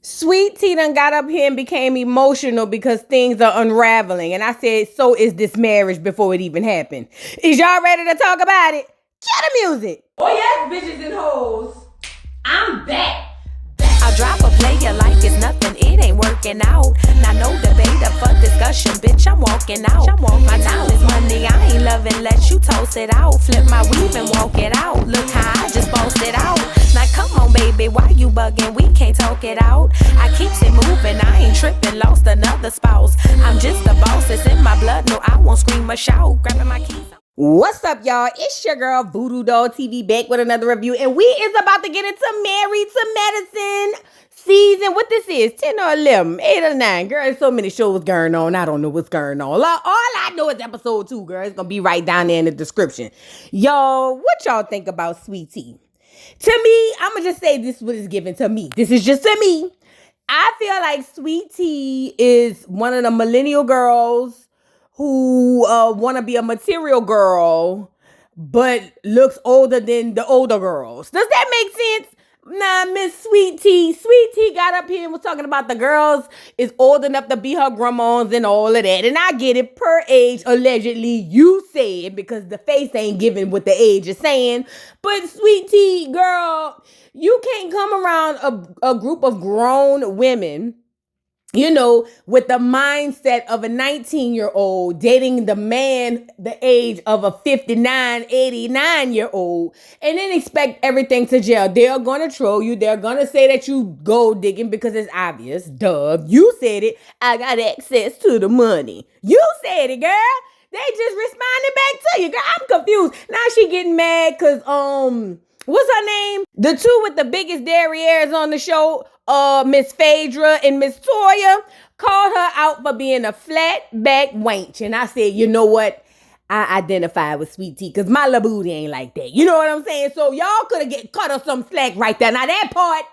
Sweet Tea done got up here and became emotional because things are unraveling. And I said, so is this marriage before it even happened. Is y'all ready to talk about it? Cue the music. Oh yes, bitches and hoes. I'm back. I drop a player like it's nothing, it ain't working out. Now no debate or fuck discussion, bitch, I'm walking out. My time is money, I ain't loving, let you toast it out. Flip my weave and walk it out, look how I just bossed it out. Now come on baby, why you bugging, we can't talk it out. I keeps it moving, I ain't tripping, lost another spouse. I'm just a boss, it's in my blood, no I won't scream or shout. Grabbing my keys. What's up, y'all? It's your girl, Voodoo Doll TV, back with another review. And we is about to get into Married to Medicine season. What this is, 10 or 11, 8 or 9. Girl, there's so many shows going on. I don't know what's going on. All I know is episode 2, girl. It's going to be right down there in the description. Y'all, what y'all think about Sweet Tea? To me, I'm going to just say this is what is given to me. This is just to me. I feel like Sweet Tea is one of the millennial girls who want to be a material girl, but looks older than the older girls. Does that make sense? Nah, Miss Sweet Tea. Sweet Tea got up here and was talking about the girls is old enough to be her grandmas and all of that. And I get it, per age, allegedly, you said, because the face ain't giving what the age is saying. But Sweet Tea, girl, you can't come around a group of grown women, you know, with the mindset of a 19-year-old dating the man the age of a 59, 89-year-old, and then expect everything to gel. They're going to troll you. They're going to say that you gold digging because it's obvious. Duh. You said it. I got access to the money. You said it, girl. They just responded back to you. Girl, I'm confused. Now she getting mad because, what's her name? The two with the biggest derrieres on the show, Miss Phaedra and Miss Toya, called her out for being a flat back wench. And I said, you know what? I identify with Sweet Tea because my little booty ain't like that. You know what I'm saying? So y'all could have cut her some slack right there. Now that part,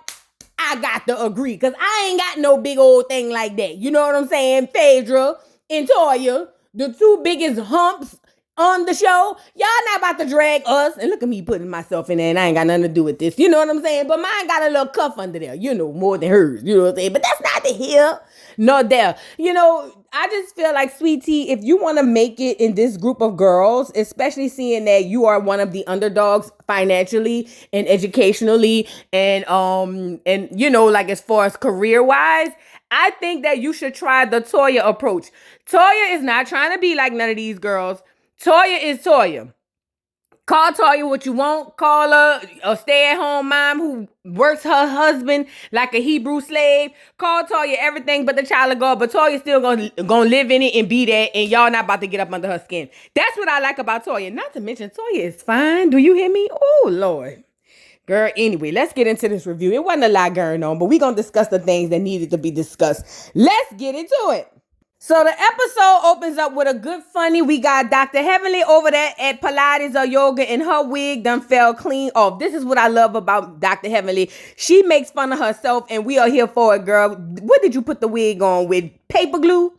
I got to agree because I ain't got no big old thing like that. You know what I'm saying? Phaedra and Toya, the two biggest humps on the show. Y'all not about to drag us. And look at me putting myself in there and I ain't got nothing to do with this. You know what I'm saying? But mine got a little cuff under there, you know, more than hers. You know what I'm saying? But that's not the here nor there. You know, I just feel like Sweet Tea, if you want to make it in this group of girls, especially seeing that you are one of the underdogs financially and educationally and you know, like as far as career wise, I think that you should try the Toya approach. Toya is not trying to be like none of these girls. Toya is Toya. Call Toya what you want. Call her a stay-at-home mom who works her husband like a Hebrew slave. Call Toya everything but the child of God. But Toya still gonna live in it and be that. And y'all not about to get up under her skin. That's what I like about Toya. Not to mention, Toya is fine. Do you hear me? Oh, Lord. Girl, anyway, let's get into this review. It wasn't a lot going on, but we're going to discuss the things that needed to be discussed. Let's get into it. So the episode opens up with a good funny. We got Dr. Heavenly over there at Pilates or yoga and her wig done fell clean off. This is what I love about Dr. Heavenly. She makes fun of herself and we are here for it, girl. What did you put the wig on with? Paper glue?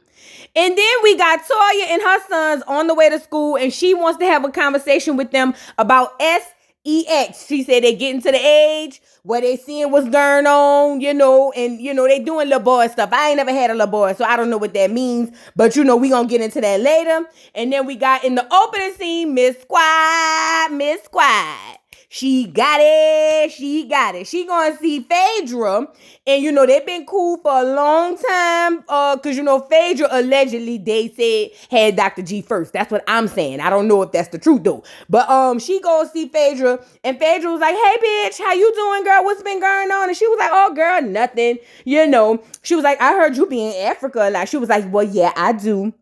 And then we got Toya and her sons on the way to school and she wants to have a conversation with them about sex. She said they getting to the age where they seeing what's going on, you know, and, you know, they doing little boy stuff. I ain't never had a little boy, so I don't know what that means. But, you know, we gonna get into that later. And then we got in the opening scene, Miss Squad. She got it. She gonna see Phaedra. And, you know, they've been cool for a long time. Because, you know, Phaedra allegedly, they said, had Dr. G first. That's what I'm saying. I don't know if that's the truth, though. But she goes see Phaedra. And Phaedra was like, hey, bitch, how you doing, girl? What's been going on? And she was like, oh, girl, nothing. You know, she was like, I heard you be in Africa. Like, she was like, well, yeah, I do.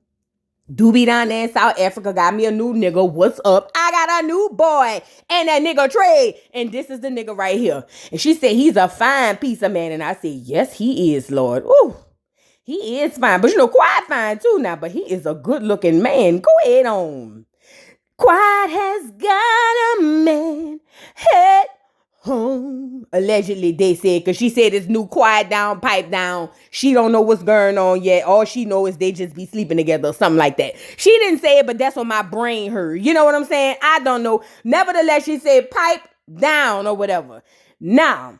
Do be down there in South Africa, got me a new nigga. What's up? I got a new boy and that nigga Trey. And this is the nigga right here. And she said, he's a fine piece of man. And I said, yes, he is, Lord. Ooh, he is fine. But you know, Quiet fine too now. But he is a good looking man. Go ahead on. Quiet has got a man head home. Allegedly, they said, because she said it's new quiet down, pipe down. She don't know what's going on yet. All she know is they just be sleeping together or something like that. She didn't say it, but that's what my brain heard. You know what I'm saying? I don't know. Nevertheless, she said pipe down or whatever. Now,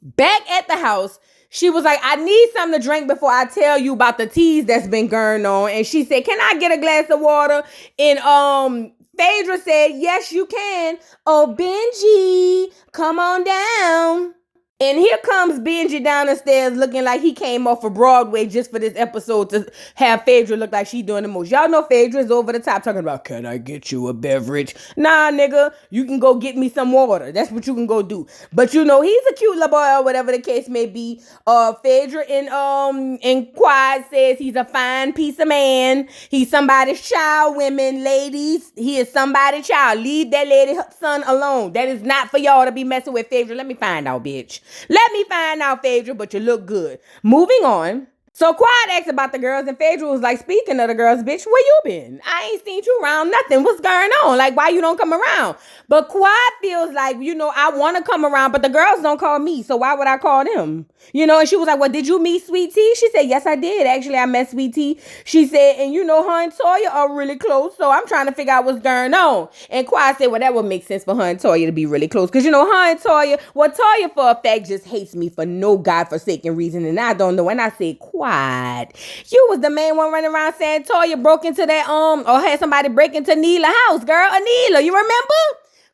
back at the house, She was like, I need something to drink before I tell you about the teas that's been going on. And she said, can I get a glass of water? And Phaedra said, yes, you can. Oh, Benji, come on down. And here comes Benji down the stairs looking like he came off of Broadway just for this episode to have Phaedra look like she's doing the most. Y'all know Phaedra's over the top talking about, can I get you a beverage? Nah, nigga, you can go get me some water. That's what you can go do. But you know, he's a cute little boy or whatever the case may be. Phaedra and Quad says he's a fine piece of man. He's somebody's child, women, ladies. He is somebody's child. Leave that lady son alone. That is not for y'all to be messing with, Phaedra. Let me find out, bitch. Let me find out, Phaedra, but you look good. Moving on. So Quad asked about the girls, and Phaedra was like, speaking of the girls, bitch, where you been? I ain't seen you around nothing. What's going on? Like, why you don't come around? But Quad feels like, you know, I want to come around, but the girls don't call me, so why would I call them? You know, and she was like, well, did you meet Sweet Tea? She said, yes, I did. Actually, I met Sweet Tea. She said, and you know, her and Toya are really close, so I'm trying to figure out what's going on. And Quad said, well, that would make sense for her and Toya to be really close, because, you know, her and Toya, well, Toya for a fact just hates me for no godforsaken reason, and I don't know. And I said, Quad, you was the main one running around saying Toya broke into that, or had somebody break into Neela's house, girl. Anila, you remember?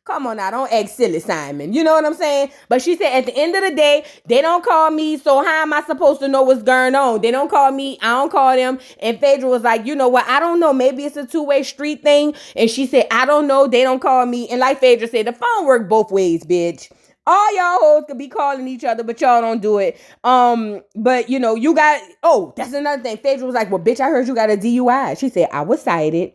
Come on now, don't act silly, Simon. You know what I'm saying? But she said at the end of the day, they don't call me, so how am I supposed to know what's going on? They don't call me, I don't call them. And Phaedra was like, you know what? I don't know. Maybe it's a two-way street thing. And she said, I don't know. They don't call me. And like Phaedra said, the phone work both ways, bitch. All y'all hoes could be calling each other, but y'all don't do it. But you know, you got, oh, that's another thing. Phaedra was like, well, bitch, I heard you got a DUI. She said, I was cited.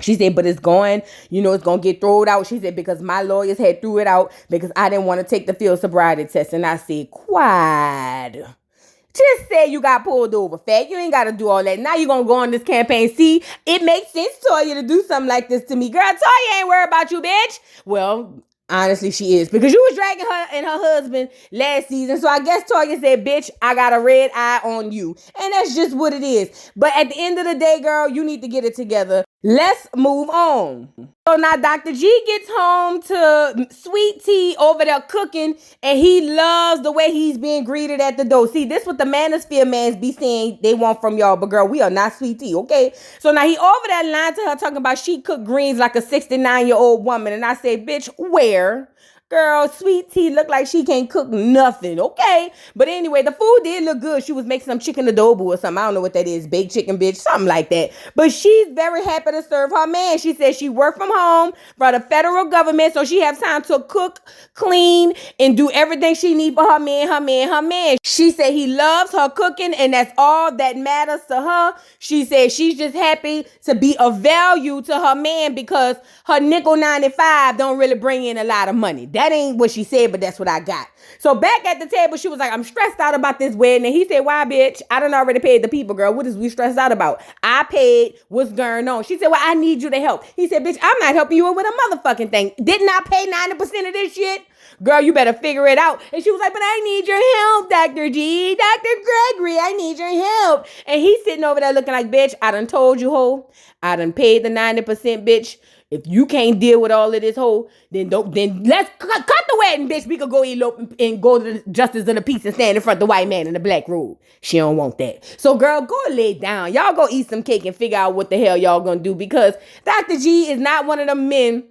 She said, but it's going, you know, it's going to get thrown out. She said, because my lawyers had threw it out because I didn't want to take the field sobriety test. And I said, Quad. Just say you got pulled over, fat. You ain't got to do all that. Now you're going to go on this campaign. See, it makes sense, Toya, to do something like this to me. Girl, Toya ain't worried about you, bitch. Well, honestly, she is. Because you was dragging her and her husband last season. So I guess Toya said, bitch, I got a red eye on you. And that's just what it is. But at the end of the day, girl, you need to get it together. Let's move on. So now Dr. G gets home to Sweet Tea over there cooking, and he loves the way he's being greeted at the door. See, this what the manosphere mans be saying they want from y'all, but girl, we are not Sweet Tea, okay? So now he over there lying to her talking about she cooked greens like a 69-year-old woman, and I said, bitch, where? Girl, Sweet Tea looked like she can't cook nothing, okay? But anyway, the food did look good. She was making some chicken adobo or something. I don't know what that is. Baked chicken, bitch. Something like that. But she's very happy to serve her man. She said she worked from home for the federal government, so she has time to cook, clean, and do everything she needs for her man. She said he loves her cooking, and that's all that matters to her. She said she's just happy to be of value to her man because her nickel 95 don't really bring in a lot of money. That ain't what she said, but that's what I got. So back at the table, she was like, I'm stressed out about this wedding. And he said, why, bitch? I done already paid the people, girl. What is we stressed out about? I paid. What's going on? She said, well, I need you to help. He said, bitch, I'm not helping you with a motherfucking thing. Didn't I pay 90% of this shit? Girl, you better figure it out. And she was like, but I need your help, Dr. G. Dr. Gregory, I need your help. And he's sitting over there looking like, bitch, I done told you, ho. I done paid the 90%, bitch. If you can't deal with all of this whole, then let's cut the wedding, bitch. We could go elope and go to the justice of the peace and stand in front of the white man in the black robe. She don't want that. So girl, go lay down. Y'all go eat some cake and figure out what the hell y'all gonna do, because Dr. G is not one of them men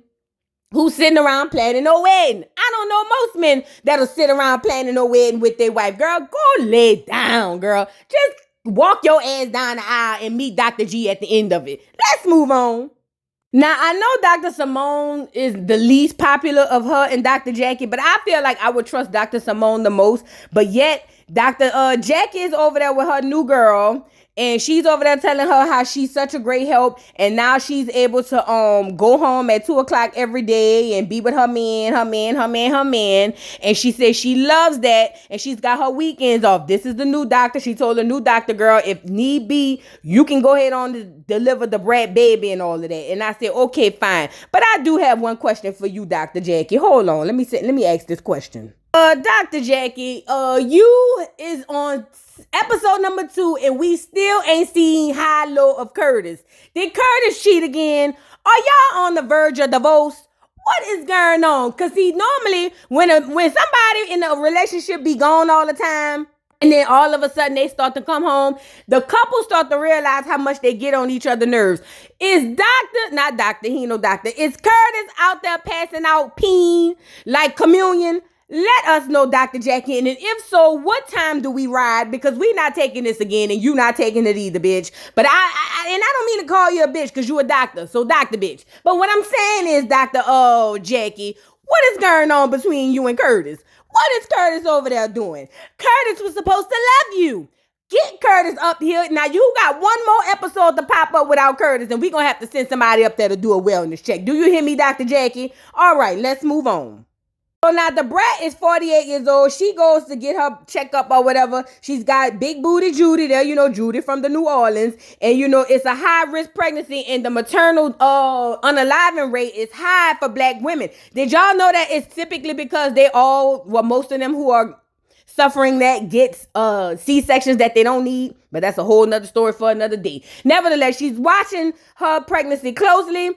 who's sitting around planning no wedding. I don't know most men that'll sit around planning no wedding with their wife. Girl, go lay down, girl. Just walk your ass down the aisle and meet Dr. G at the end of it. Let's move on. Now, I know Dr. Simone is the least popular of her and Dr. Jackie, but I feel like I would trust Dr. Simone the most. But yet, Dr. Jackie is over there with her new girl, and she's over there telling her how she's such a great help, and now she's able to go home at 2:00 every day and be with her man. And she says she loves that, and she's got her weekends off. This is the new doctor. She told the new doctor, girl, if need be, you can go ahead on to deliver the brat baby and all of that. And I said, okay, fine. But I do have one question for you, Dr. Jackie. Hold on. Let me ask this question. Dr. Jackie, you is on episode number 2, and we still ain't seen high-low of Curtis. Did Curtis cheat again? Are y'all on the verge of divorce? What is going on? Because see, normally when somebody in a relationship be gone all the time, And then all of a sudden they start to come home. The couple start to realize how much they get on each other's nerves. Is not doctor, he ain't no doctor. Is Curtis out there passing out peen like communion? Let us know, Dr. Jackie. And if so, what time do we ride? Because we not taking this again and you not taking it either, bitch. But I don't mean to call you a bitch because you a doctor. So doctor bitch. But what I'm saying is, Jackie, what is going on between you and Curtis? What is Curtis over there doing? Curtis was supposed to love you. Get Curtis up here. Now, you got one more episode to pop up without Curtis, and we're going to have to send somebody up there to do a wellness check. Do you hear me, Dr. Jackie? All right, let's move on. So now the brat is 48 years old. She goes to get her checkup or whatever. She's got big booty Judy there, Judy from the New Orleans. And, it's a high-risk pregnancy, and the maternal unaliving rate is high for black women. Did y'all know that it's typically because most of them who are suffering that gets C-sections that they don't need? But that's a whole nother story for another day. Nevertheless, she's watching her pregnancy closely.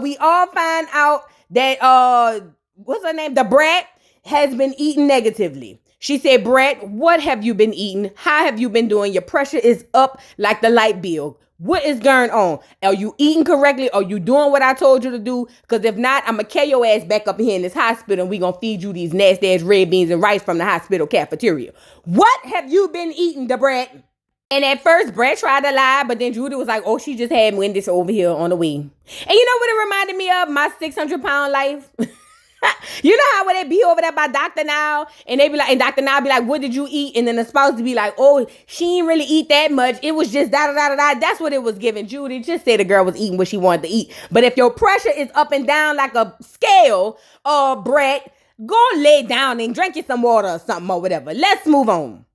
We all find out that... what's her name? The brat has been eating negatively. She said, Brat, what have you been eating? How have you been doing? Your pressure is up like the light bill. What is going on? Are you eating correctly? Are you doing what I told you to do? Because if not, I'm going to carry your ass back up here in this hospital and we're going to feed you these nasty ass red beans and rice from the hospital cafeteria. What have you been eating, the brat? And at first, Brett tried to lie, but then Judy was like, oh, she just had Wendy's over here on the wing. And you know what it reminded me of? My 600-pound life. You know how when they be over there by Dr. Now and they be like, and Dr. Now be like, what did you eat? And then the spouse to be like, oh, she didn't really eat that much. It was just da-da-da-da-da. That's what it was giving. Judy just said the girl was eating what she wanted to eat. But if your pressure is up and down like a scale, Brett, go lay down and drink you some water or something or whatever. Let's move on.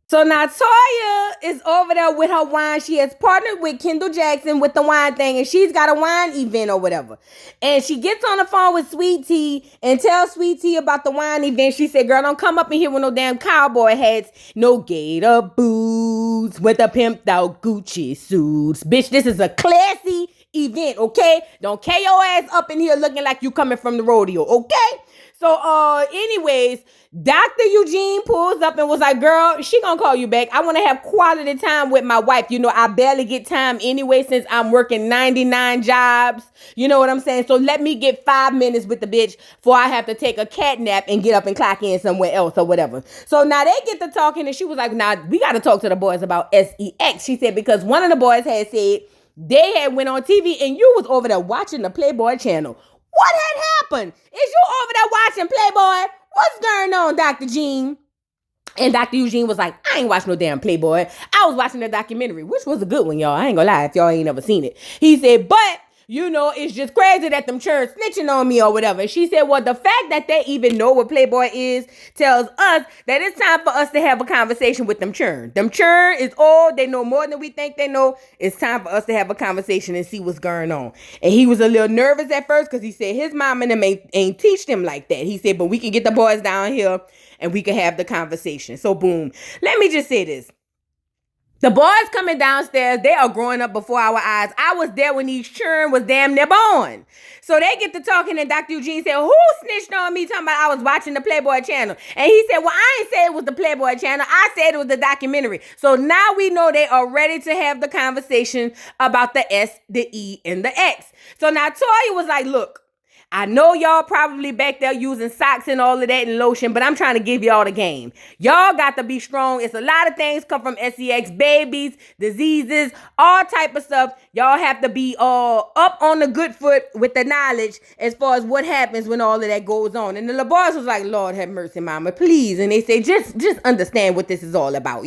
So now Toya is over there with her wine. She has partnered with Kendall Jackson with the wine thing, and she's got a wine event or whatever. And she gets on the phone with Sweet Tea and tells Sweet Tea about the wine event. She said, girl, don't come up in here with no damn cowboy hats, no gator boots, with a pimped out Gucci suits. Bitch, this is a classy event, okay? Don't carry your ass up in here looking like you coming from the rodeo, okay? So, anyways, Dr. Eugene pulls up and was like, girl, she gonna call you back. I want to have quality time with my wife. I barely get time anyway since I'm working 99 jobs. You know what I'm saying? So let me get 5 minutes with the bitch before I have to take a cat nap and get up and clock in somewhere else or whatever. So now they get to talking and she was like, nah, we got to talk to the boys about sex. She said, because one of the boys had said they had went on TV and you was over there watching the Playboy channel. What had happened? Is you over there watching Playboy? What's going on, Dr. Jean? And Dr. Eugene was like, I ain't watching no damn Playboy. I was watching the documentary, which was a good one, y'all. I ain't gonna lie if y'all ain't never seen it. He said, but, it's just crazy that them churns snitching on me or whatever. And she said, well, the fact that they even know what Playboy is tells us that it's time for us to have a conversation with them churn. Them churn is old. They know more than we think they know. It's time for us to have a conversation and see what's going on. And he was a little nervous at first because he said his mom and them ain't teach them like that. He said, but we can get the boys down here and we can have the conversation. So boom. Let me just say this. The boys coming downstairs, they are growing up before our eyes. I was there when these children was damn near born. So they get to talking and Dr. Eugene said, who snitched on me talking about I was watching the Playboy channel? And he said, well, I ain't say it was the Playboy channel. I said it was the documentary. So now we know they are ready to have the conversation about the S, the E, and the X. So now Toya was like, look, I know y'all probably back there using socks and all of that and lotion, but I'm trying to give y'all the game. Y'all got to be strong. It's a lot of things come from sex, babies, diseases, all type of stuff. Y'all have to be up on the good foot with the knowledge as far as what happens when all of that goes on. And the boys was like, Lord have mercy, mama, please. And they say, just understand what this is all about,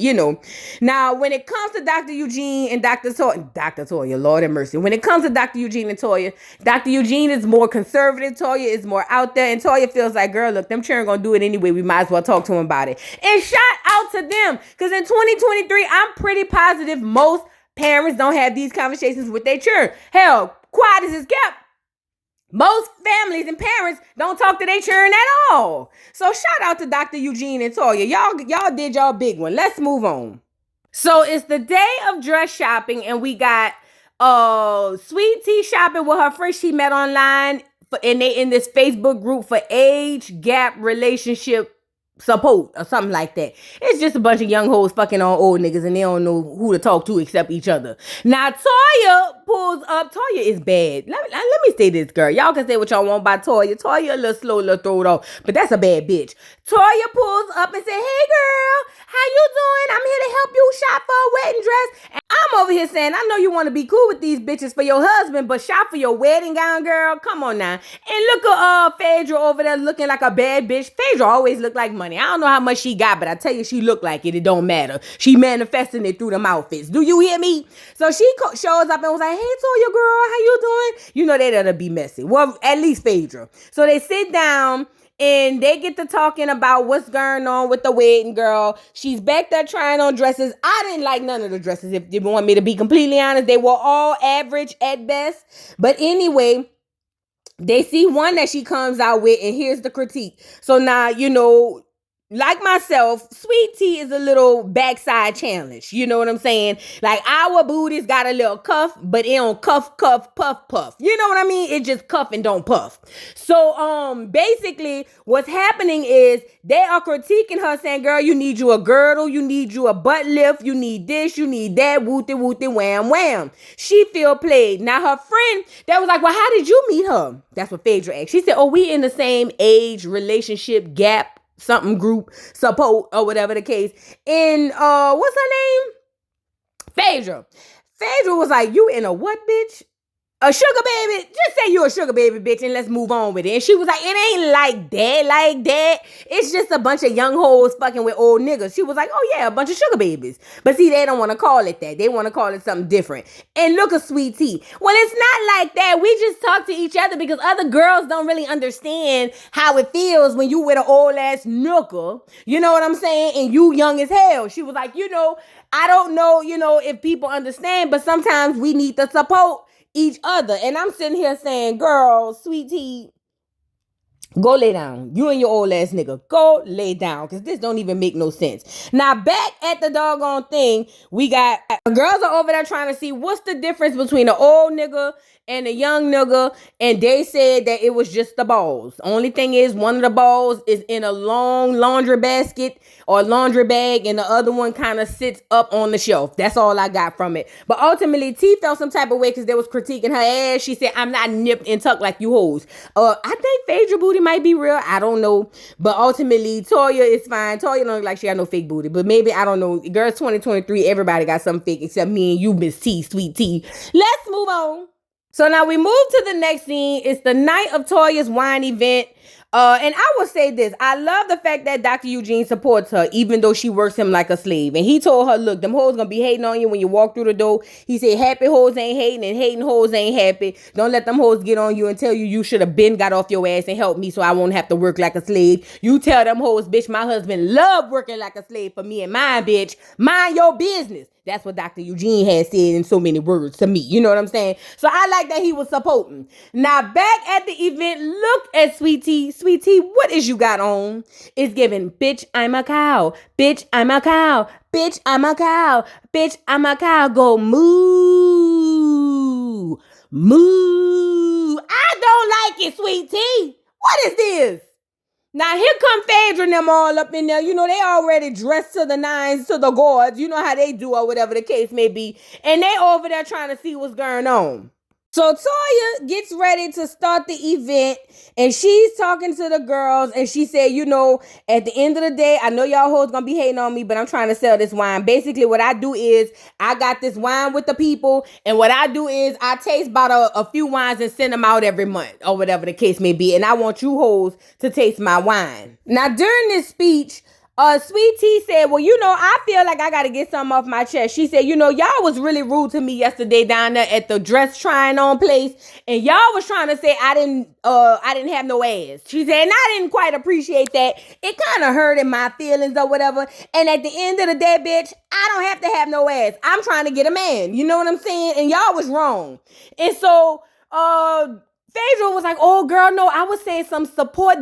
Now, when it comes to Dr. Eugene and Dr. Toya, Lord have mercy. When it comes to Dr. Eugene and Toya, Dr. Eugene is more conservative. Toya is more out there, and Toya feels like, girl, look, them children gonna do it anyway. We might as well talk to them about it. And shout out to them, because in 2023, I'm pretty positive most parents don't have these conversations with their children. Hell, quiet as is kept. Most families and parents don't talk to their children at all. So shout out to Dr. Eugene and Toya. Y'all did y'all big one. Let's move on. So it's the day of dress shopping, and we got Sweet Tea shopping with her friend she met online. And they in this Facebook group for age gap relationship support or something like that. It's just a bunch of young hoes fucking on old niggas and they don't know who to talk to except each other. Now Toya pulls up. Toya is bad. Let me say this, girl. Y'all can say what y'all want about Toya. Toya a little slow, a little thrown off, but that's a bad bitch. Toya pulls up and say, "Hey girl, how you doing? I'm here to help you shop for a wedding dress." And I'm over here saying, I know you want to be cool with these bitches for your husband, but shop for your wedding gown, girl. Come on now. And look at Phaedra over there looking like a bad bitch. Phaedra always look like money. I don't know how much she got, but I tell you, she look like it. It don't matter. She manifesting it through them outfits. Do you hear me? So she shows up and was like, "Hey, Toya girl, how you doing?" You know that'll be messy. Well, at least Phaedra. So they sit down and they get to talking about what's going on with the wedding girl. She's back there trying on dresses. I didn't like none of the dresses. If you want me to be completely honest, they were all average at best. But anyway, they see one that she comes out with, and here's the critique. So now, like myself, Sweet Tea is a little backside challenge. You know what I'm saying? Like our booties got a little cuff, but it don't cuff, puff, puff. You know what I mean? It just cuff and don't puff. So basically what's happening is they are critiquing her saying, "Girl, you need you a girdle, you need you a butt lift, you need this, you need that, wooty, wham, wham." She feel played. Now her friend that was like, "Well, how did you meet her?" That's what Phaedra asked. She said, "Oh, we in the same age, relationship gap, something group, support, or whatever the case." And what's her name? Phaedra. Phaedra was like, "You in a what, bitch? A sugar baby? Just say you a sugar baby, bitch, and let's move on with it." And she was like, "It ain't like that. It's just a bunch of young hoes fucking with old niggas." She was like, "Oh yeah, a bunch of sugar babies." But see, they don't want to call it that. They want to call it something different. And look at Sweet Tea. Well, it's not like that. We just talk to each other because other girls don't really understand how it feels when you with an old ass nooker. You know what I'm saying? And you young as hell. She was like, I don't know, if people understand, but sometimes we need to support each other. And I'm sitting here saying, "Girl, Sweet Tea, go lay down. You and your old ass nigga, go lay down, because this don't even make no sense." Now back at the doggone thing, we got girls are over there trying to see what's the difference between an old nigga and a young nigga, and they said that it was just the balls. Only thing is, one of the balls is in a long laundry basket or laundry bag, and the other one kind of sits up on the shelf. That's all I got from it. But ultimately, T felt some type of way because they was critiquing her ass. She said, "I'm not nipped and tucked like you hoes." I think Phaedra booty might be real. I don't know. But ultimately, Toya is fine. Toya don't look like she had no fake booty. But maybe, I don't know. Girls 2023, everybody got something fake except me and you, Miss T, Sweet Tea. Let's move on. So now we move to the next scene. It's the night of Toya's wine event. And I will say this. I love the fact that Dr. Eugene supports her, even though she works him like a slave. And he told her, "Look, them hoes gonna be hating on you when you walk through the door." He said, "Happy hoes ain't hating, and hating hoes ain't happy. Don't let them hoes get on you and tell you should have been got off your ass and helped me so I won't have to work like a slave. You tell them hoes, bitch, my husband love working like a slave for me and mine, bitch. Mind your business." That's what Dr. Eugene had said in so many words to me. You know what I'm saying? So I like that he was supporting. Now, back at the event, look at Sweet Tea. Sweet Tea, what is you got on? It's giving, "Bitch, I'm a cow. Bitch, I'm a cow. Bitch, I'm a cow. Bitch, I'm a cow. Go moo. Moo." I don't like it, Sweet Tea. What is this? Now, here come Phaedra and them all up in there. They already dressed to the nines, to the gourds. You know how they do, or whatever the case may be. And they over there trying to see what's going on. So Toya gets ready to start the event, and she's talking to the girls, and she said, "At the end of the day, I know y'all hoes gonna be hating on me, but I'm trying to sell this wine. Basically, what I do is I got this wine with the people, and what I do is I taste about a few wines and send them out every month, or whatever the case may be. And I want you hoes to taste my wine." Now, during this speech, Sweet Tea said, "Well, I feel like I got to get something off my chest." She said, "Y'all was really rude to me yesterday down there at the dress trying on place. And y'all was trying to say I didn't have no ass." She said, "And I didn't quite appreciate that. It kind of hurt in my feelings or whatever. And at the end of the day, bitch, I don't have to have no ass. I'm trying to get a man." You know what I'm saying? And y'all was wrong. And so, Phaedra was like, "Oh, girl, no, I was saying some support,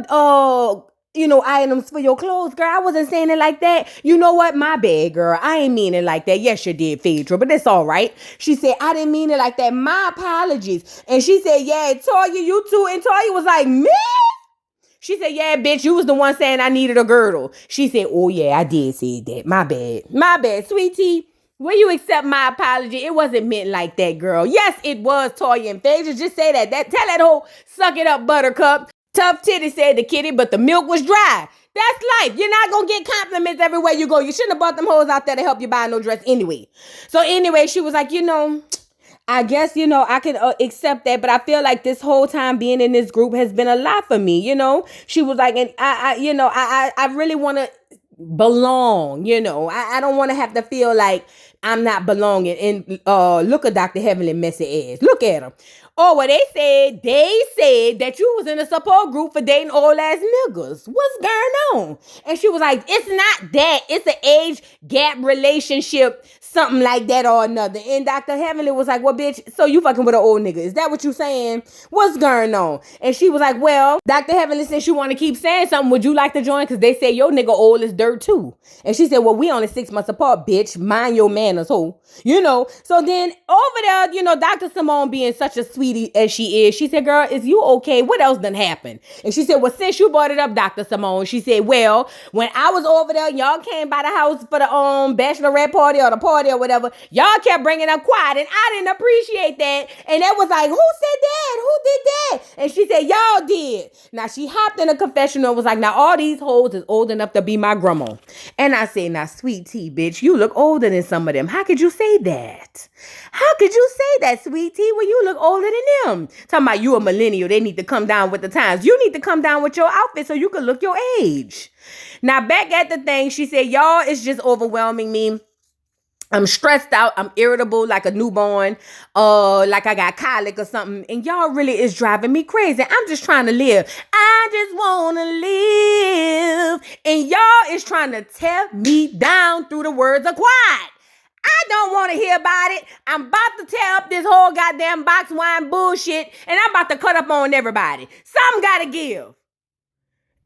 items for your clothes, girl. I wasn't saying it like that. You know what? My bad, girl. I ain't mean it like that." "Yes, you did, Phaedra, but it's all right." She said, "I didn't mean it like that. My apologies." And she said, "Yeah, Toya, you too." And Toya was like, "Me?" She said, yeah, bitch, you was the one saying I needed a girdle. She said, oh, yeah, I did say that. My bad. My bad, sweetie. Will you accept my apology? It wasn't meant like that, girl. Yes, it was, Toya and Phaedra. Just say that. Tell that whole suck it up, buttercup. Tough titty, said the kitty, but the milk was dry. That's life. You're not going to get compliments everywhere you go. You shouldn't have bought them hoes out there to help you buy no dress anyway. So anyway, she was like, I guess, I can accept that, but I feel like this whole time being in this group has been a lot for me, She was like, and I really want to belong, I don't want to have to feel like I'm not belonging. And look at Dr. Heavenly messy ass. Look at him. Oh, well, they said that you was in a support group for dating old ass niggas. What's going on? And she was like, it's not that. It's an age gap relationship, something like that or another. And Dr. Heavenly was like, well, bitch, so you fucking with an old nigga. Is that what you saying? What's going on? And she was like, well, Dr. Heavenly, since you want to keep saying something, would you like to join? Because they say your nigga old as dirt too. And she said, well, we only 6 months apart, bitch. Mind your manners, ho. So then over there, Dr. Simone being such a sweetie as she is, she said, girl, is you okay? What else done happened? And she said, well, since you brought it up, Dr. Simone, she said, well, when I was over there, y'all came by the house for the bachelorette party or the party or whatever, y'all kept bringing up quiet, and I didn't appreciate that. And that was like, who said that? Who did that? And she said, y'all did. Now, she hopped in a confessional and was like, now, all these hoes is old enough to be my grandma. And I said, now, sweet tea, bitch, you look older than some of them. How could you say that? How could you say that, sweet tea, when you look older than them? Talking about you a millennial, they need to come down with the times. You need to come down with your outfit so you can look your age. Now, back at the thing, she said, y'all, it's just overwhelming me. I'm stressed out. I'm irritable like a newborn, like I got colic or something. And y'all really is driving me crazy. I'm just trying to live. I just want to live. And y'all is trying to tear me down through the words of quiet. I don't want to hear about it. I'm about to tear up this whole goddamn box wine bullshit, and I'm about to cut up on everybody. Something got to give.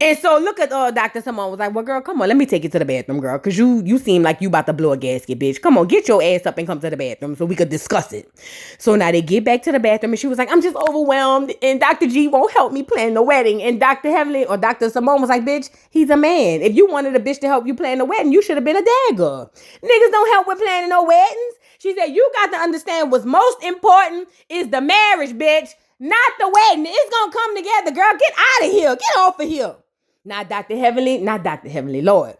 And so look at Dr. Simone was like, well, girl, come on, let me take you to the bathroom, girl, because you seem like you about to blow a gasket, bitch. Come on, get your ass up and come to the bathroom so we could discuss it. So now they get back to the bathroom, and she was like, I'm just overwhelmed, and Dr. G won't help me plan the wedding. And Dr. Heavenly or Dr. Simone was like, bitch, he's a man. If you wanted a bitch to help you plan the wedding, you should have been a dagger. Niggas don't help with planning no weddings. She said, you got to understand what's most important is the marriage, bitch, not the wedding. It's going to come together, girl. Get out of here. Get off of here. Not Dr. Heavenly, Lord.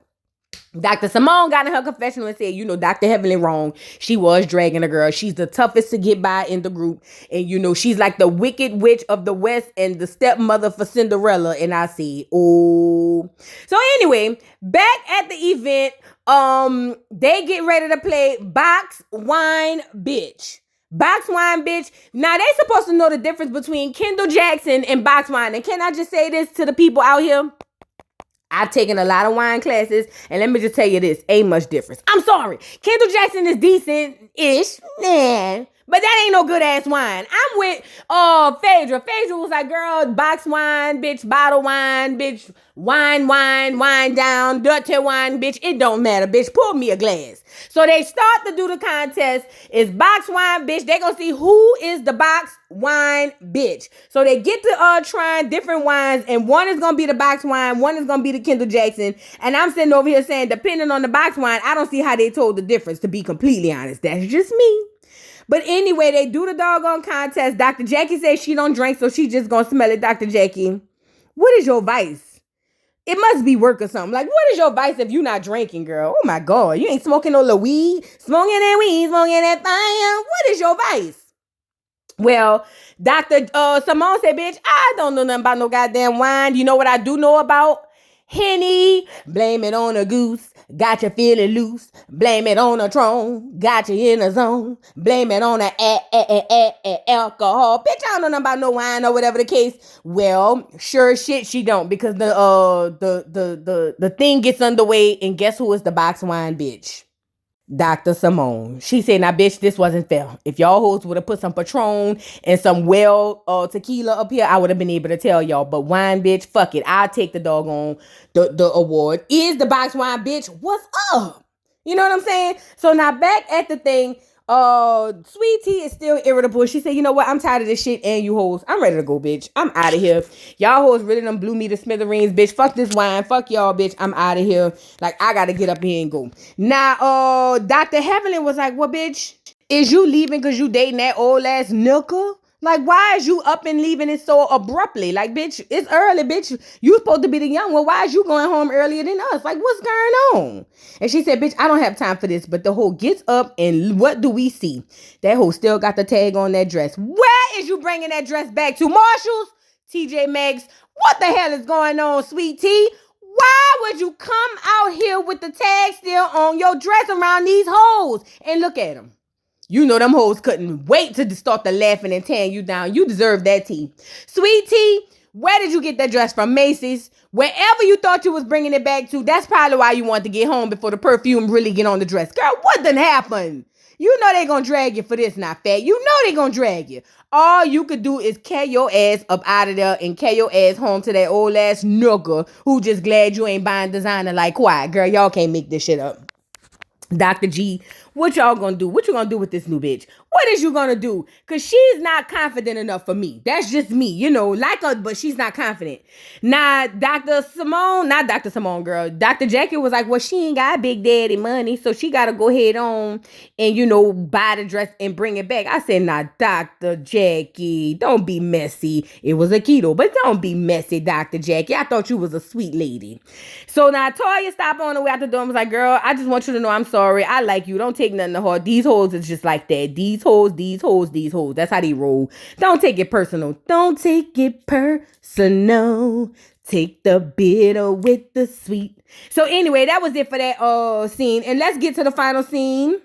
Dr. Simone got in her confessional and said, Dr. Heavenly wrong. She was dragging a girl. She's the toughest to get by in the group. And, she's like the wicked witch of the West and the stepmother for Cinderella. And I said, oh. So anyway, back at the event, they get ready to play Box Wine Bitch. Box Wine Bitch. Now, they supposed to know the difference between Kendall Jackson and Box Wine. And can I just say this to the people out here? I've taken a lot of wine classes, and let me just tell you this, ain't much difference. I'm sorry. Kendall Jackson is decent-ish, man, but that ain't no good-ass wine. I'm with Phaedra. Phaedra was like, girl, box wine, bitch, bottle wine, bitch, wine down, dirty wine, bitch. It don't matter, bitch. Pour me a glass. So they start to do the contest. It's box wine, bitch. They gonna see who is the box wine bitch. So they get to trying different wines, and one is gonna be the box wine, one is gonna be the Kendall Jackson. And I'm sitting over here saying, depending on the box wine, I don't see how they told the difference, to be completely honest. That's just me. But anyway, they do the doggone contest. Dr. Jackie says she don't drink, so she just gonna smell it. Dr. Jackie, what is your vice? It must be work or something. Like, what is your vice if you not drinking, girl? Oh my God, you ain't smoking no little weed. Smoking that weed, smoking that fire. What is your vice? Well, Dr. Simone said, bitch, I don't know nothing about no goddamn wine. You know what I do know about? Henny, blame it on a goose, got you feeling loose. Blame it on a tron, got you in a zone. Blame it on a alcohol. Bitch, I don't know nothing about no wine or whatever the case. Well, sure shit she don't, because the thing gets underway, and guess who is the box wine bitch? Dr. Simone. She said, now, bitch, this wasn't fair. If y'all hoes would have put some Patron and some tequila up here, I would have been able to tell y'all. But wine, bitch, fuck it. I'll take the doggone the award. Is the box wine, bitch? What's up? You know what I'm saying? So now back at the thing, Sweet Tea is still irritable. She said, you know what? I'm tired of this shit and you hoes. I'm ready to go, bitch. I'm out of here. Y'all hoes really done blew me to smithereens, bitch. Fuck this wine. Fuck y'all, bitch. I'm out of here. Like, I gotta get up here and go. Now, Dr. Heavenly was like, well, bitch, is you leaving because you dating that old ass nooker? Like, why is you up and leaving it so abruptly? Like, bitch, it's early, bitch. You supposed to be the young one. Why is you going home earlier than us? Like, what's going on? And she said, bitch, I don't have time for this. But the hoe gets up and what do we see? That hoe still got the tag on that dress. Where is you bringing that dress back to? Marshalls? TJ Maxx? What the hell is going on, Sweet Tea? Why would you come out here with the tag still on your dress around these hoes? And look at them. You know them hoes couldn't wait to start the laughing and tearing you down. You deserve that tea. Sweet Tea, where did you get that dress from? Macy's? Wherever you thought you was bringing it back to, that's probably why you wanted to get home before the perfume really get on the dress. Girl, what done happened? You know they gonna drag you for this, not fat. You know they gonna drag you. All you could do is carry your ass up out of there and carry your ass home to that old ass nooker who just glad you ain't buying designer like quiet. Girl, y'all can't make this shit up. Dr. G, what y'all gonna do? What you gonna do with this new bitch? What is you gonna do? Because she's not confident enough for me. That's just me, you know, like her, but she's not confident. Now, Dr. Simone, girl. Dr. Jackie was like, well, she ain't got big daddy money, so she gotta go ahead on and, you know, buy the dress and bring it back. I said, nah, Dr. Jackie, don't be messy. It was a keto, but don't be messy, Dr. Jackie. I thought you was a sweet lady. So now Toya stopped on the way out the door and was like, girl, I just want you to know I'm sorry. I like you. Don't take nothing to heart. These hoes is just like that. These hoes. That's how they roll. Don't take it personal. Don't take it personal. Take the bitter with the sweet. So anyway, that was it for that scene. And let's get to the final scene.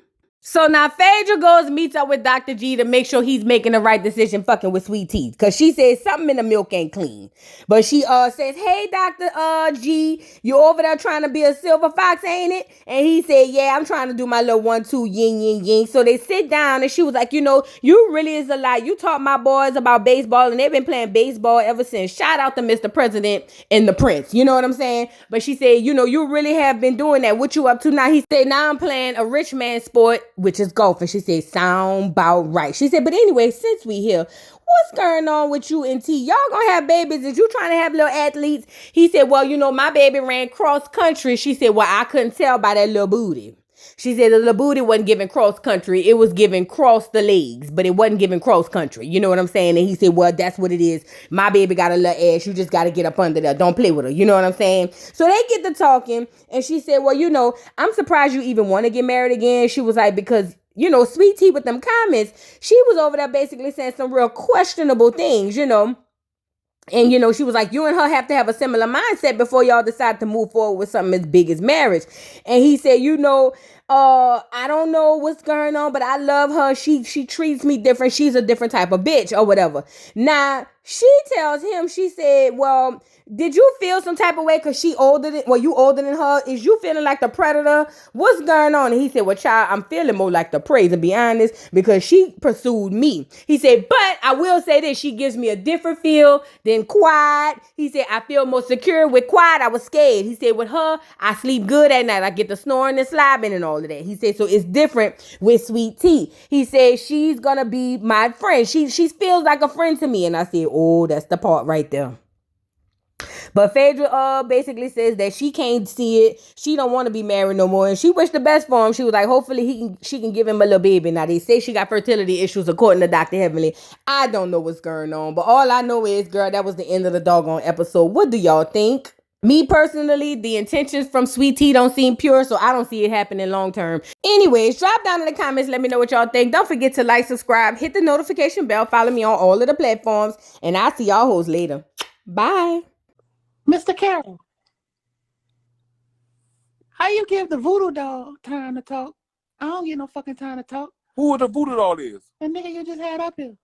So now Phaedra goes and meets up with Dr. G to make sure he's making the right decision fucking with Sweet Tea. Because she says something in the milk ain't clean. But she says, hey, Dr. G, you over there trying to be a silver fox, ain't it? And he said, yeah, I'm trying to do my little 1-2 yin, yin, yin. So they sit down and she was like, you know, you really is a lot. You taught my boys about baseball and they've been playing baseball ever since. Shout out to Mr. President and the Prince. You know what I'm saying? But she said, you know, you really have been doing that. What you up to now? He said, now I'm playing a rich man sport, which is golf. And she said, sound about right. She said, but anyway, since we here, what's going on with you and T? Y'all gonna have babies? Is you trying to have little athletes? He said, well, you know, my baby ran cross country. She said, well, I couldn't tell by that little booty. She said the little booty wasn't giving cross country. It was giving cross the legs, but it wasn't giving cross country. You know what I'm saying? And he said, well, that's what it is. My baby got a little ass. You just got to get up under there. Don't play with her. You know what I'm saying? So they get to talking and she said, well, you know, I'm surprised you even want to get married again. She was like, because, you know, Sweet Tea with them comments, she was over there basically saying some real questionable things, you know. And, you know, she was like, you and her have to have a similar mindset before y'all decide to move forward with something as big as marriage. And he said, you know, I don't know what's going on, but I love her. She treats me different. She's a different type of bitch or whatever. Now, she tells him, she said, well, did you feel some type of way because she older than, well, you older than her? Is you feeling like the predator? What's going on? And he said, well, child, I'm feeling more like the prey, to be honest, because she pursued me. He said, but I will say this, she gives me a different feel than Quiet. He said, I feel more secure with Quiet. I was scared. He said, with her, I sleep good at night. I get the snoring and slobbing and all of that. He said, so it's different with Sweet Tea. He said, she's going to be my friend. She feels like a friend to me. And I said, oh, that's the part right there. But Phaedra basically says that she can't see it. She don't want to be married no more. And she wished the best for him. She was like, hopefully she can give him a little baby. Now, they say she got fertility issues according to Dr. Heavenly. I don't know what's going on. But all I know is, girl, that was the end of the doggone episode. What do y'all think? Me personally, the intentions from Sweet Tea don't seem pure, so I don't see it happening long term. Anyways, drop down in the comments. Let me know what y'all think. Don't forget to like, subscribe, hit the notification bell, follow me on all of the platforms, and I'll see y'all hoes later. Bye. Mr. Carroll, how you give the voodoo doll time to talk? I don't get no fucking time to talk. Who the voodoo doll is? The nigga you just had up here.